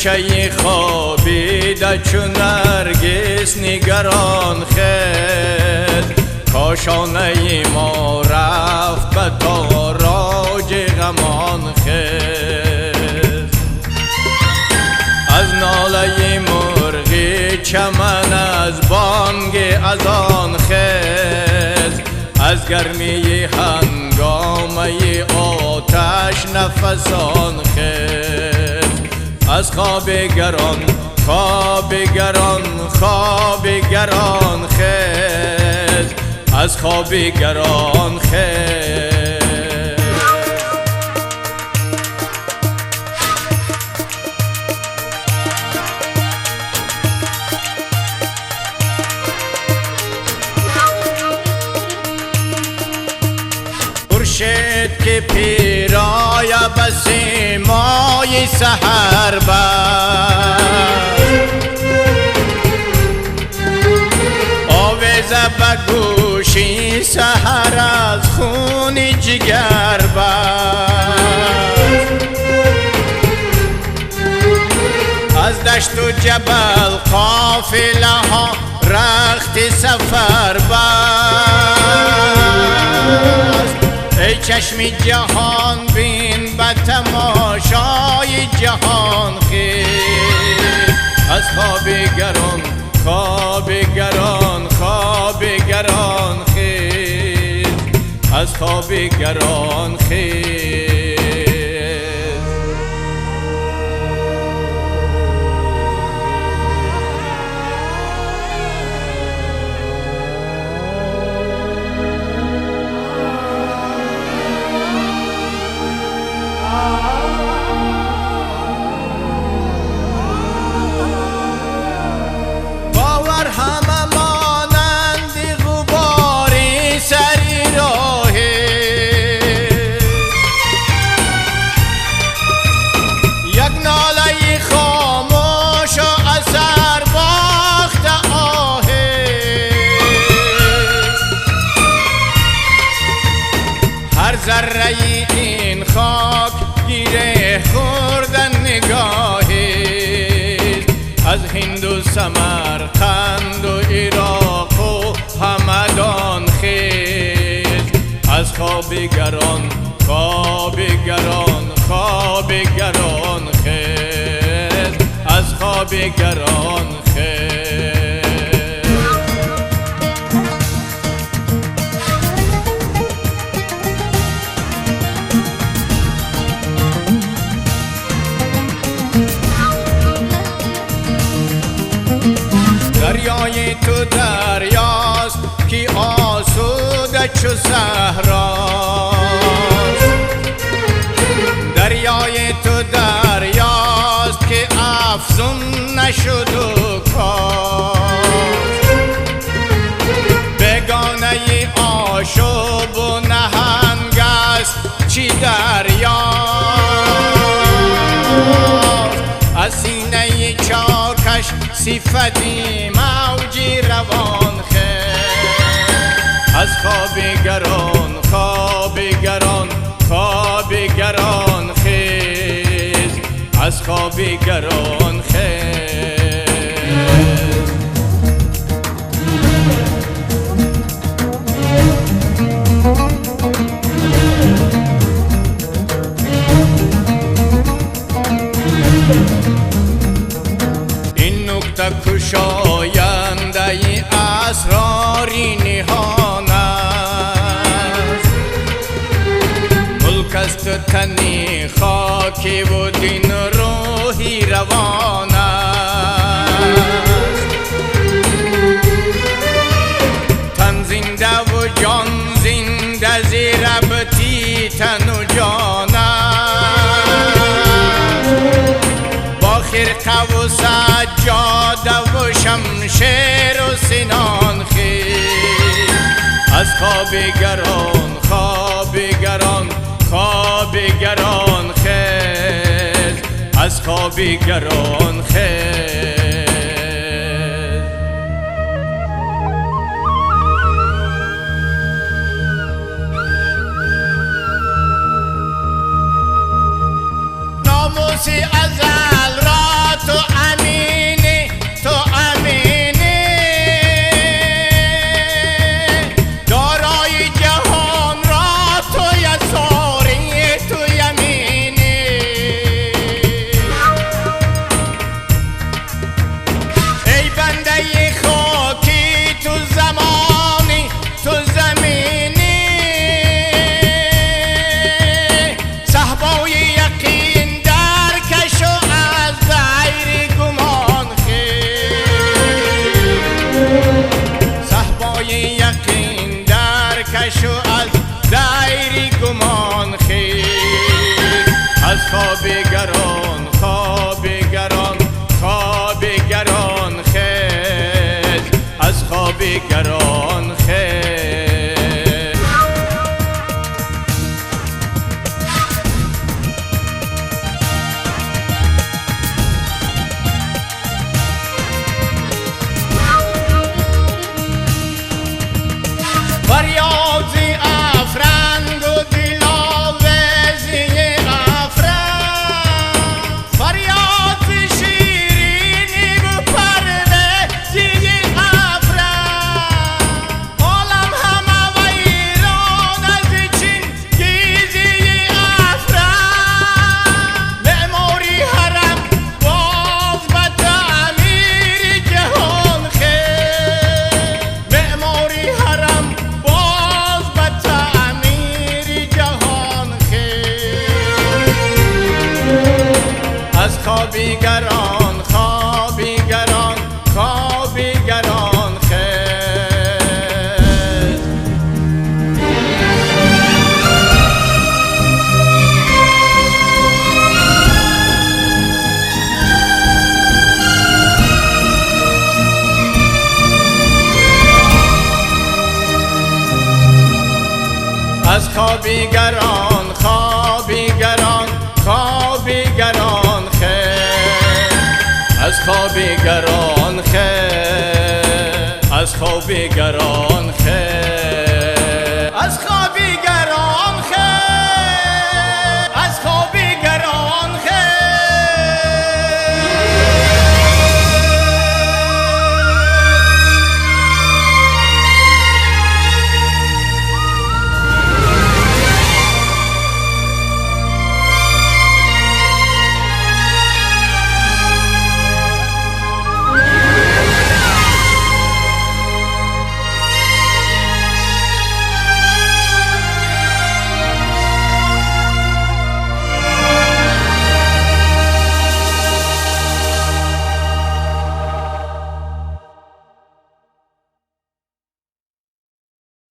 گوشه خوابیده چون نرگس نگران خیز کاشانه ما رفت به تاراج غمان خیز از ناله مرغی چمن از بانگ اذان خیز از گرمی هنگامه آتش نفسان خیز از خواب گران خواب گران خواب گران خیز از خواب گران خیز خورشید که پیرای بس مای سحر بر آویزه به گوشی سحر از خون جگر بر از دشت و جبل قافله ها رخت سفر بست ای چشم جهان بین به تماشای جهان خیز از خواب گران خواب گران خواب گران خیز از خواب گران خیز ذره این خاک گیره خوردن نگاهی از هند و سمرقند و عراق و همدان خیز از خواب گران خواب گران خواب گران خیز از خواب گران خیز دریای تو دریاست که آسوده چو صحراست دریای تو دریاست که افزون نشد و کاست بگانه آشوب و نهنگ است چی دریاست از سینه چاکش صفتی موجی روان خیز از خواب گران خواب گران خواب گران خیز از خواب گران خیز کشاینده اسراری نهان است ملک است تنی خاکی و دین روحی روان است تن زنده و جان زنده زیربطی تن و جان خرقه و سجاده و شمشیر و سنان خیز از خواب گران خواب گران خواب گران خیز از خواب گران خیز ناموس ازل را تو امینی تو امینی دارای جهان را تو یساری تو یمینی ای بنده خاکی تو زمانی تو زمینی صحبای یقین در کش و از غیر گمان خیز صحبای یقین در کش و از غیر گمان خیز از خواب گران خواب گران خواب گران خیز از خواب گران خیز فریادی افرند و دلاویزی افرند فریادی شیرینی و پرویزی افرند عالم همه ویران از چین گیزی افرند معماری حرم باز به تعمیر جهان خیز معماری حرم باز به تعمیر جهان خیز از خوابیگران خوابیگران خوابیگران خیز از خوابیگران خوابیگران خوابیگران خیز از خوابیگران خیز از خوابیگران خیز